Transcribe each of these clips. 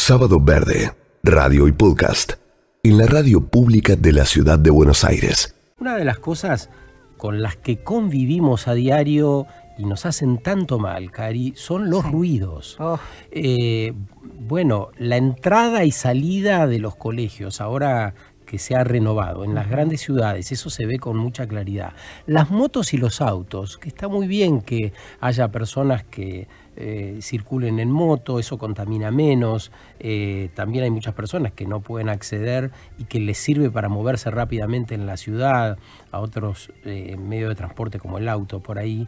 Sábado Verde, radio y podcast, en la radio pública de la ciudad de Buenos Aires. Una de las cosas con las que convivimos a diario y nos hacen tanto mal, Cari, son los ruidos. Bueno, la entrada y salida de los colegios, ahora que se ha renovado en las grandes ciudades, eso se ve con mucha claridad. Las motos y los autos, que está muy bien que haya personas que circulen en moto, eso contamina menos. También hay muchas personas que no pueden acceder y que les sirve para moverse rápidamente en la ciudad, a otros medios de transporte como el auto por ahí.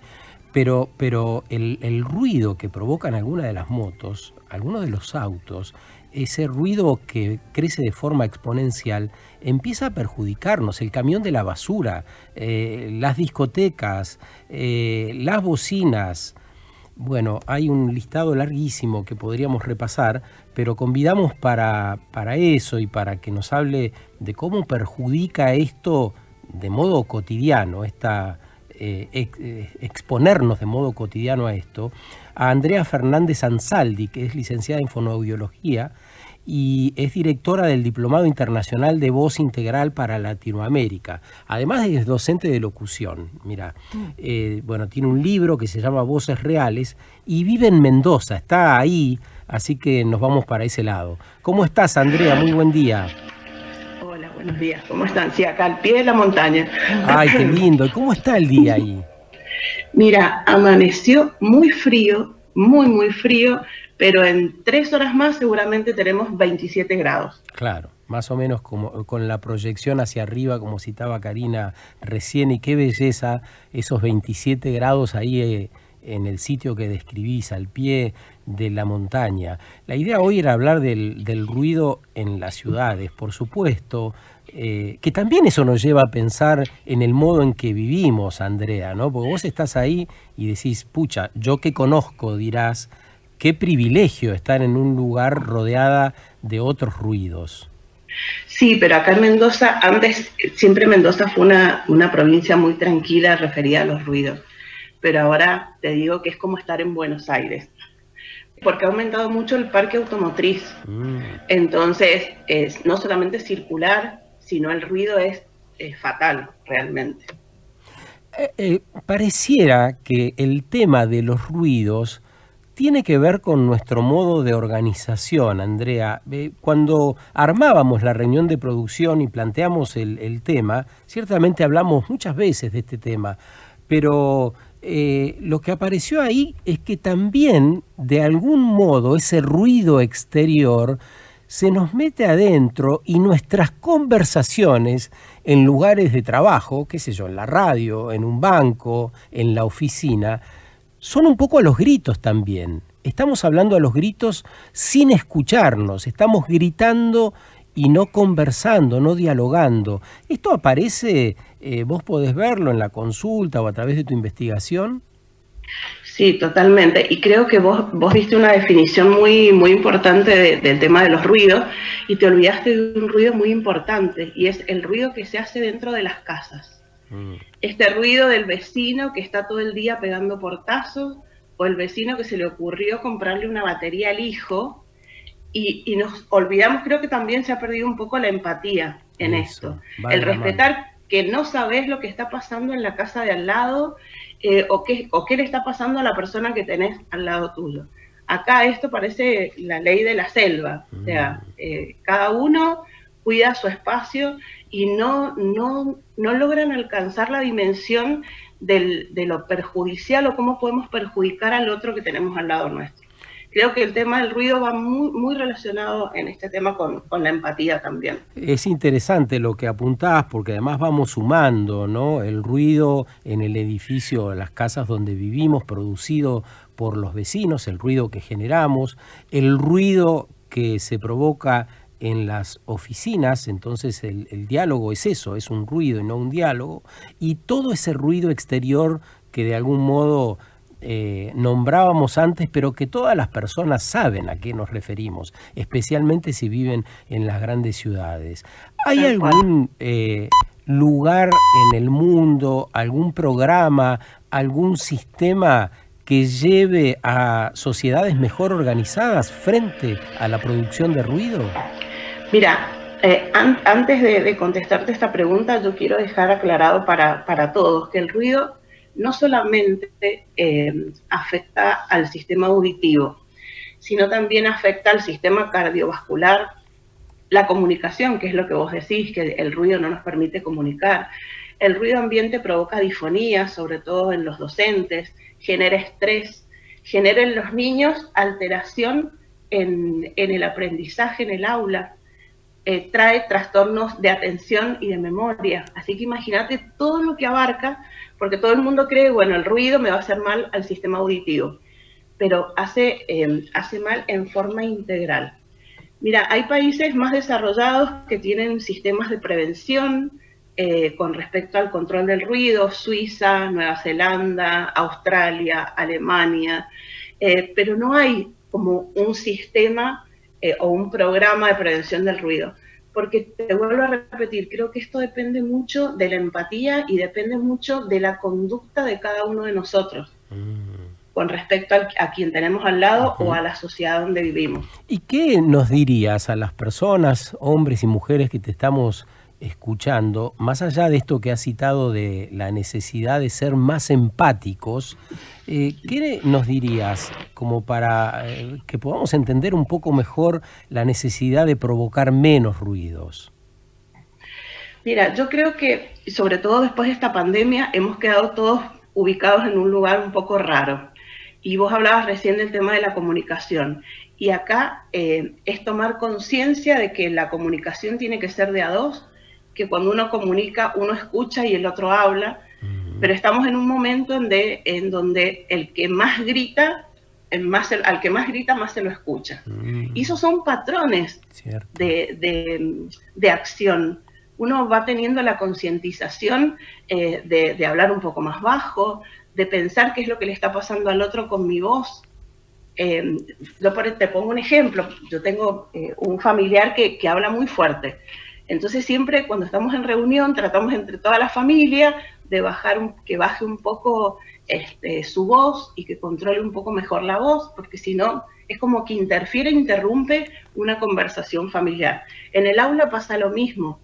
Pero el ruido que provocan algunas de las motos, algunos de los autos, ese ruido que crece de forma exponencial, empieza a perjudicarnos. El camión de la basura, las discotecas, las bocinas. Bueno, hay un listado larguísimo que podríamos repasar, pero convidamos para eso y para que nos hable de cómo perjudica esto de modo cotidiano, exponernos de modo cotidiano a esto, a Andrea Fernández Ansaldi, que es licenciada en Fonoaudiología y es directora del Diplomado Internacional de Voz Integral para Latinoamérica. Además es docente de locución. Mira, bueno, tiene un libro que se llama Voces Reales y vive en Mendoza, está ahí, así que nos vamos para ese lado. ¿Cómo estás, Andrea? Muy buen día. Hola, buenos días. ¿Cómo están? Sí, acá al pie de la montaña. Ay, qué lindo. ¿Y cómo está el día ahí? Mira, amaneció muy frío, muy frío, pero en 3 horas más seguramente tenemos 27 grados. Claro, más o menos como con la proyección hacia arriba, como citaba Karina recién, y qué belleza esos 27 grados ahí en el sitio que describís, al pie de la montaña. La idea hoy era hablar del ruido en las ciudades, por supuesto, que también eso nos lleva a pensar en el modo en que vivimos, Andrea, ¿no? Porque vos estás ahí y decís, pucha, yo que conozco, dirás, qué privilegio estar en un lugar rodeada de otros ruidos. Sí, pero acá en Mendoza, antes siempre Mendoza fue una provincia muy tranquila referida a los ruidos, pero ahora te digo que es como estar en Buenos Aires, porque ha aumentado mucho el parque automotriz. Entonces, no solamente circular, sino el ruido es fatal realmente. Pareciera que el tema de los ruidos tiene que ver con nuestro modo de organización, Andrea. Cuando armábamos la reunión de producción y planteamos el tema, ciertamente hablamos muchas veces de este tema, pero lo que apareció ahí es que también, de algún modo, ese ruido exterior se nos mete adentro y nuestras conversaciones en lugares de trabajo, qué sé yo, en la radio, en un banco, en la oficina, son un poco a los gritos también. Estamos hablando a los gritos sin escucharnos, estamos gritando y no conversando, no dialogando. ¿Esto aparece, vos podés verlo en la consulta o a través de tu investigación? Sí, totalmente. Y creo que vos diste una definición muy importante del tema de los ruidos y te olvidaste de un ruido muy importante y es el ruido que se hace dentro de las casas. Este ruido del vecino que está todo el día pegando portazos o el vecino que se le ocurrió comprarle una batería al hijo y nos olvidamos, creo que también se ha perdido un poco la empatía en esto. El respetar que no sabes lo que está pasando en la casa de al lado o qué le está pasando a la persona que tenés al lado tuyo. Acá esto parece la ley de la selva, o sea, cada uno cuida su espacio y no logran alcanzar la dimensión de lo perjudicial o cómo podemos perjudicar al otro que tenemos al lado nuestro. Creo que el tema del ruido va muy relacionado en este tema con la empatía también. Es interesante lo que apuntás porque además vamos sumando, ¿no? El ruido en el edificio, las casas donde vivimos, producido por los vecinos, el ruido que generamos, el ruido que se provoca en las oficinas, entonces el diálogo es eso, es un ruido y no un diálogo, y todo ese ruido exterior que de algún modo nombrábamos antes, pero que todas las personas saben a qué nos referimos, especialmente si viven en las grandes ciudades. ¿Hay algún lugar en el mundo, algún programa, algún sistema que lleve a sociedades mejor organizadas frente a la producción de ruido? Mira, antes de contestarte esta pregunta, yo quiero dejar aclarado para todos que el ruido no solamente afecta al sistema auditivo, sino también afecta al sistema cardiovascular, la comunicación, que es lo que vos decís, que el ruido no nos permite comunicar. El ruido ambiente provoca disfonía, sobre todo en los docentes, genera estrés, genera en los niños alteración en el aprendizaje en el aula, trae trastornos de atención y de memoria. Así que imagínate todo lo que abarca, porque todo el mundo cree, bueno, el ruido me va a hacer mal al sistema auditivo, pero hace mal en forma integral. Mira, hay países más desarrollados que tienen sistemas de prevención con respecto al control del ruido: Suiza, Nueva Zelanda, Australia, Alemania, pero no hay como un sistema o un programa de prevención del ruido. Porque te vuelvo a repetir, creo que esto depende mucho de la empatía y depende mucho de la conducta de cada uno de nosotros con respecto a quien tenemos al lado o a la sociedad donde vivimos. ¿Y qué nos dirías a las personas, hombres y mujeres que te estamos escuchando, más allá de esto que has citado de la necesidad de ser más empáticos, qué nos dirías como para que podamos entender un poco mejor la necesidad de provocar menos ruidos? Mira, yo creo que sobre todo después de esta pandemia hemos quedado todos ubicados en un lugar un poco raro. Y vos hablabas recién del tema de la comunicación. Y acá es tomar conciencia de que la comunicación tiene que ser de a dos, que cuando uno comunica, uno escucha y el otro habla, pero estamos en un momento en donde el que más grita, al que más grita, más se lo escucha. Y esos son patrones de acción. Uno va teniendo la concientización de hablar un poco más bajo, de pensar qué es lo que le está pasando al otro con mi voz. Yo te pongo un ejemplo. Yo tengo un familiar que habla muy fuerte. Entonces siempre cuando estamos en reunión tratamos entre toda la familia de que baje un poco su voz y que controle un poco mejor la voz, porque si no es como que interrumpe una conversación familiar. En el aula pasa lo mismo.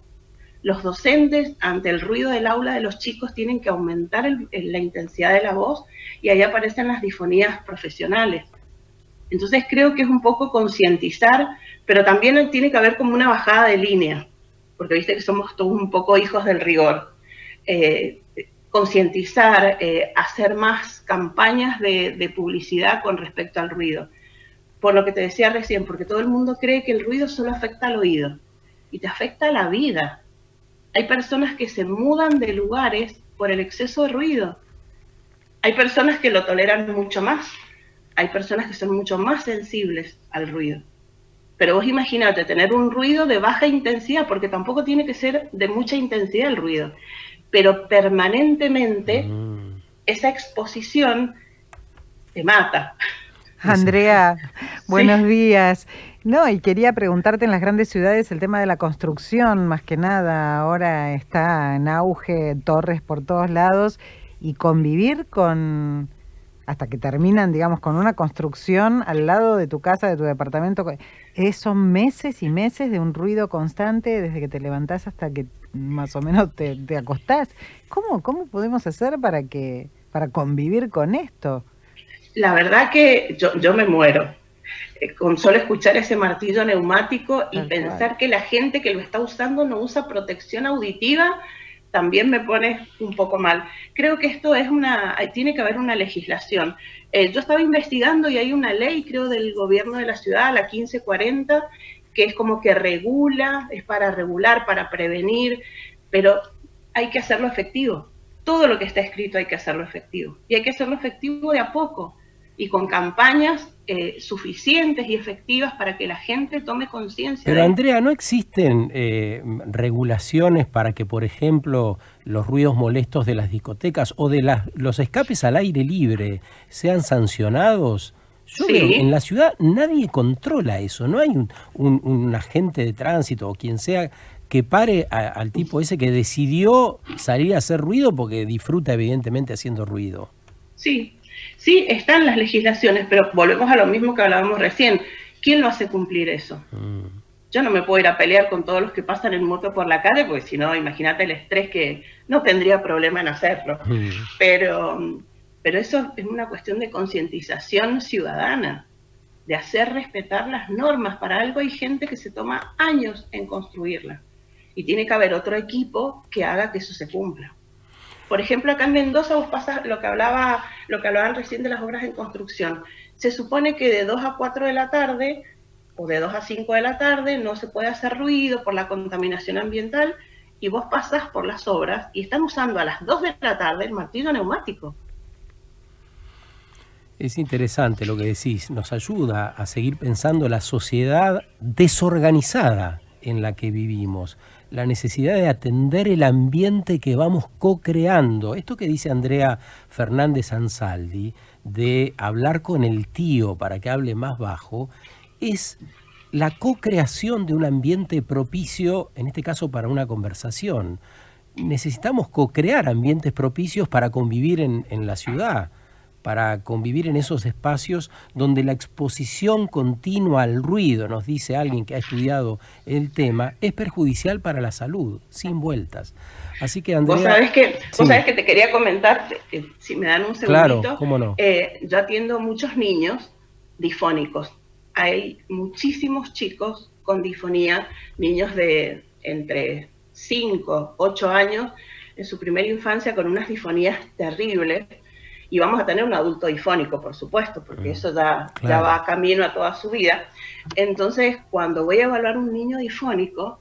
Los docentes, ante el ruido del aula de los chicos, tienen que aumentar la intensidad de la voz y ahí aparecen las disfonías profesionales. Entonces creo que es un poco concientizar, pero también tiene que haber como una bajada de línea, porque viste que somos todos un poco hijos del rigor. Concientizar, hacer más campañas de publicidad con respecto al ruido. Por lo que te decía recién, porque todo el mundo cree que el ruido solo afecta al oído y te afecta a la vida. Hay personas que se mudan de lugares por el exceso de ruido. Hay personas que lo toleran mucho más. Hay personas que son mucho más sensibles al ruido. Pero vos imagínate tener un ruido de baja intensidad, porque tampoco tiene que ser de mucha intensidad el ruido, pero permanentemente esa exposición te mata. Andrea, buenos días. No, y quería preguntarte, en las grandes ciudades el tema de la construcción, más que nada, ahora está en auge, torres por todos lados, y convivir hasta que terminan, digamos, con una construcción al lado de tu casa, de tu departamento, son meses y meses de un ruido constante desde que te levantás hasta que más o menos te acostás. ¿Cómo podemos hacer para convivir con esto? La verdad que yo me muero con solo escuchar ese martillo neumático y pensar que la gente que lo está usando no usa protección auditiva, también me pone un poco mal. Creo que esto tiene que haber una legislación. Yo estaba investigando y hay una ley, creo, del gobierno de la ciudad, la 1540, que es como que es para regular, para prevenir, pero hay que hacerlo efectivo. Todo lo que está escrito hay que hacerlo efectivo. Y hay que hacerlo efectivo de a poco y con campañas suficientes y efectivas para que la gente tome conciencia. Pero Andrea, ¿no existen regulaciones para que, por ejemplo, los ruidos molestos de las discotecas o de los escapes al aire libre sean sancionados? Yo veo, en la ciudad nadie controla eso, no hay un agente de tránsito o quien sea que pare al tipo ese que decidió salir a hacer ruido porque disfruta evidentemente haciendo ruido. Sí. Sí, están las legislaciones, pero volvemos a lo mismo que hablábamos recién. ¿Quién lo hace cumplir eso? Yo no me puedo ir a pelear con todos los que pasan en moto por la calle, porque si no, imagínate el estrés que no tendría problema en hacerlo. Pero eso es una cuestión de concientización ciudadana, de hacer respetar las normas. Para algo hay gente que se toma años en construirlas. Y tiene que haber otro equipo que haga que eso se cumpla. Por ejemplo, acá en Mendoza vos pasas lo que hablaban recién de las obras en construcción. Se supone que de 2 a 4 de la tarde o de 2 a 5 de la tarde no se puede hacer ruido por la contaminación ambiental, y vos pasás por las obras y están usando a las 2 de la tarde el martillo neumático. Es interesante lo que decís, nos ayuda a seguir pensando la sociedad desorganizada en la que vivimos, la necesidad de atender el ambiente que vamos co-creando. Esto que dice Andrea Fernández Ansaldi, de hablar con el tío para que hable más bajo, es la co-creación de un ambiente propicio, en este caso para una conversación. Necesitamos co-crear ambientes propicios para convivir en la ciudad, para convivir en esos espacios donde la exposición continua al ruido, nos dice alguien que ha estudiado el tema, es perjudicial para la salud, sin vueltas. Así que, Andrea... Vos sabés que te quería comentar, si me dan un segundito. Claro, cómo no. Yo atiendo muchos niños difónicos. Hay muchísimos chicos con difonía, niños de entre 5, 8 años, en su primera infancia, con unas difonías terribles. Y vamos a tener un adulto difónico, por supuesto, porque eso ya va camino a toda su vida. Entonces, cuando voy a evaluar un niño difónico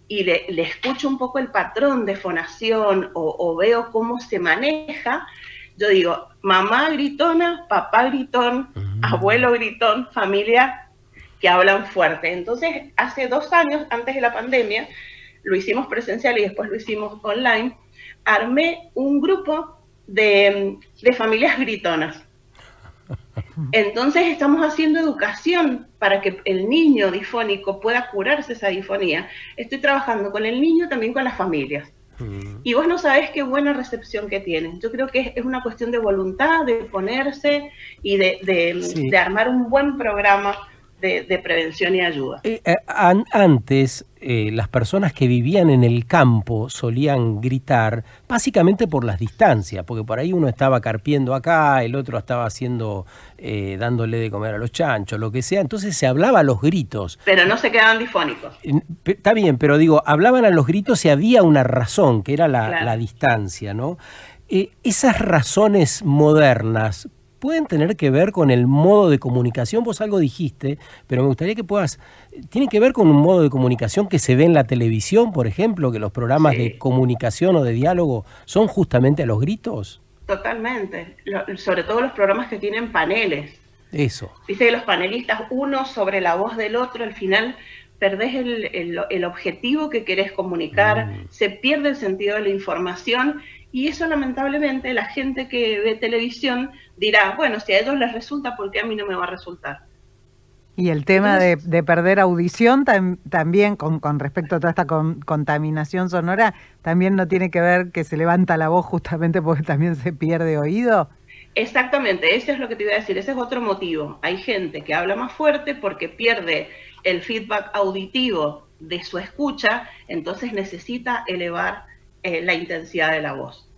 y le escucho un poco el patrón de fonación o veo cómo se maneja, yo digo, mamá gritona, papá gritón, abuelo gritón, familia que hablan fuerte. Entonces, hace 2 años, antes de la pandemia, lo hicimos presencial y después lo hicimos online, armé un grupo de familias gritonas. Entonces estamos haciendo educación para que el niño difónico pueda curarse esa difonía. Estoy trabajando con el niño, también con las familias. Y vos no sabés qué buena recepción que tienen. Yo creo que es una cuestión de voluntad, de ponerse y de armar un buen programa de prevención y ayuda. Antes, las personas que vivían en el campo solían gritar, básicamente por las distancias, porque por ahí uno estaba carpiendo acá, el otro estaba dándole de comer a los chanchos, lo que sea, entonces se hablaba a los gritos. Pero no se quedaban difónicos. Está bien, pero digo, hablaban a los gritos y había una razón, que era la distancia, ¿no? Esas razones modernas pueden tener que ver con el modo de comunicación. Vos algo dijiste, pero me gustaría que tiene que ver con un modo de comunicación que se ve en la televisión, por ejemplo, que los programas de comunicación o de diálogo son justamente a los gritos. Totalmente, sobre todo los programas que tienen paneles. Eso. Dice que los panelistas, uno sobre la voz del otro, al final perdés el objetivo que querés comunicar, se pierde el sentido de la información. Y eso, lamentablemente, la gente que ve televisión dirá, bueno, si a ellos les resulta, ¿por qué a mí no me va a resultar? Y el tema de perder audición también, con respecto a toda esta contaminación sonora, ¿también no tiene que ver que se levanta la voz justamente porque también se pierde oído? Exactamente, eso es lo que te iba a decir, ese es otro motivo. Hay gente que habla más fuerte porque pierde el feedback auditivo de su escucha, entonces necesita elevar la intensidad de la voz.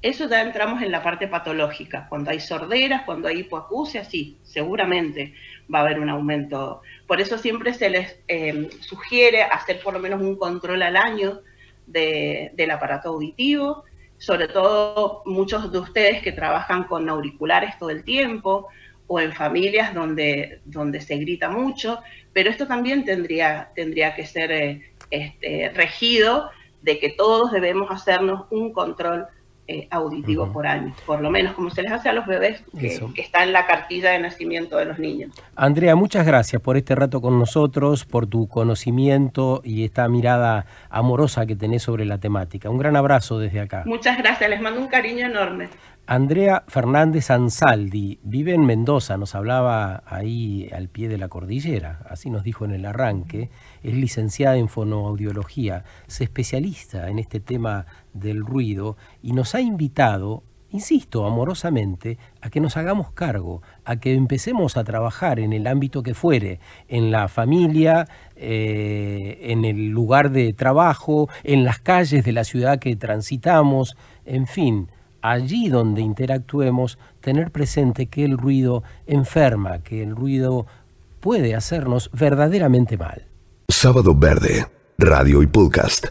Eso ya entramos en la parte patológica. Cuando hay sorderas, cuando hay hipoacusia, sí, seguramente va a haber un aumento. Por eso siempre se les sugiere hacer por lo menos un control al año del aparato auditivo, sobre todo muchos de ustedes que trabajan con auriculares todo el tiempo o en familias donde se grita mucho, pero esto también tendría que ser regido de que todos debemos hacernos un control auditivo por año, por lo menos como se les hace a los bebés que está en la cartilla de nacimiento de los niños. Andrea, muchas gracias por este rato con nosotros, por tu conocimiento y esta mirada amorosa que tenés sobre la temática. Un gran abrazo desde acá. Muchas gracias, les mando un cariño enorme. Andrea Fernández Ansaldi vive en Mendoza, nos hablaba ahí al pie de la cordillera, así nos dijo en el arranque. Es licenciada en fonoaudiología, se especializa en este tema del ruido y nos ha invitado insisto amorosamente, a que nos hagamos cargo, a que empecemos a trabajar en el ámbito que fuere, en la familia, en el lugar de trabajo, en las calles de la ciudad que transitamos, en fin, allí donde interactuemos, tener presente que el ruido enferma, que el ruido puede hacernos verdaderamente mal. Sábado Verde, radio y podcast,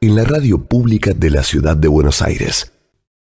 en la radio pública de la ciudad de Buenos Aires.